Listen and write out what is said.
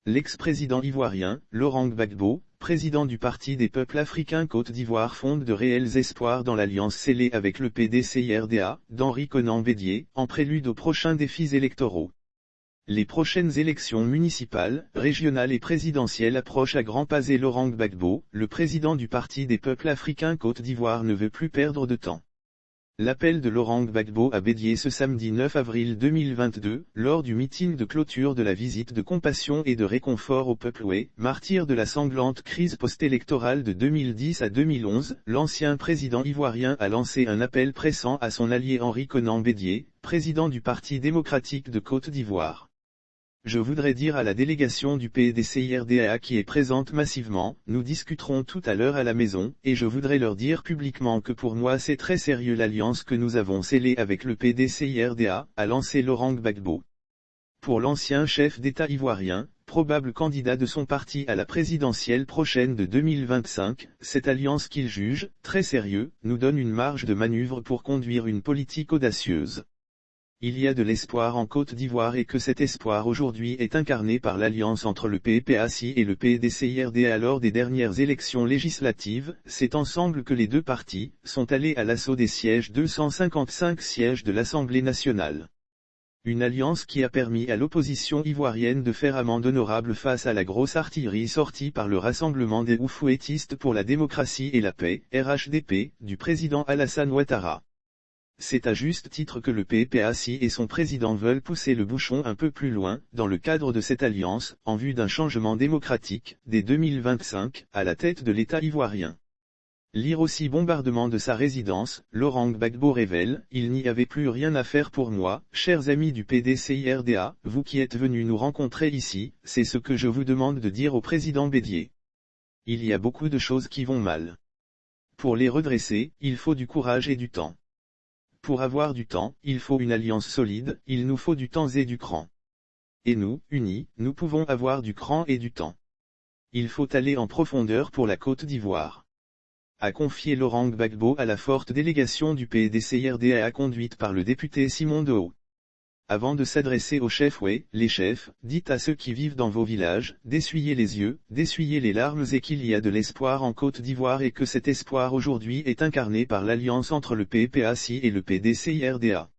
L'ex-président ivoirien, Laurent Gbagbo, président du Parti des peuples africains Côte d'Ivoire fonde de réels espoirs dans l'alliance scellée avec le PDCIRDA, d'Henri Konan Bédié, en prélude aux prochains défis électoraux. Les prochaines élections municipales, régionales et présidentielles approchent à grands pas et Laurent Gbagbo, le président du Parti des peuples africains Côte d'Ivoire ne veut plus perdre de temps. L'appel de Laurent Gbagbo à Bédié ce samedi 9 avril 2022, lors du meeting de clôture de la visite de compassion et de réconfort au peuple oué, martyr de la sanglante crise post-électorale de 2010 à 2011, l'ancien président ivoirien a lancé un appel pressant à son allié Henri Konan Bédié, président du Parti démocratique de Côte d'Ivoire. Je voudrais dire à la délégation du PDCIRDA qui est présente massivement, nous discuterons tout à l'heure à la maison, et je voudrais leur dire publiquement que pour moi c'est très sérieux l'alliance que nous avons scellée avec le PDCIRDA, a lancé Laurent Gbagbo. Pour l'ancien chef d'État ivoirien, probable candidat de son parti à la présidentielle prochaine de 2025, cette alliance qu'il juge, très sérieux, nous donne une marge de manœuvre pour conduire une politique audacieuse. Il y a de l'espoir en Côte d'Ivoire et que cet espoir aujourd'hui est incarné par l'alliance entre le PPACI et le PDCIRDA lors des dernières élections législatives, c'est ensemble que les deux partis sont allés à l'assaut des sièges 255 sièges de l'Assemblée nationale. Une alliance qui a permis à l'opposition ivoirienne de faire amende honorable face à la grosse artillerie sortie par le Rassemblement des Oufouettistes pour la démocratie et la paix, RHDP, du président Alassane Ouattara. C'est à juste titre que le PPACI et son président veulent pousser le bouchon un peu plus loin, dans le cadre de cette alliance, en vue d'un changement démocratique, dès 2025, à la tête de l'État ivoirien. Lire aussi bombardement de sa résidence, Laurent Gbagbo révèle, il n'y avait plus rien à faire pour moi, chers amis du PDCIRDA, vous qui êtes venus nous rencontrer ici, c'est ce que je vous demande de dire au président Bédié. Il y a beaucoup de choses qui vont mal. Pour les redresser, il faut du courage et du temps. Pour avoir du temps, il faut une alliance solide, il nous faut du temps et du cran. Et nous, unis, nous pouvons avoir du cran et du temps. Il faut aller en profondeur pour la Côte d'Ivoire. A confié Laurent Gbagbo à la forte délégation du PDCIRDA conduite par le député Simon Dehaut. Avant de s'adresser aux chefs oué, les chefs, dites à ceux qui vivent dans vos villages, d'essuyer les yeux, d'essuyer les larmes et qu'il y a de l'espoir en Côte d'Ivoire et que cet espoir aujourd'hui est incarné par l'alliance entre le PPACI et le PDCIRDA.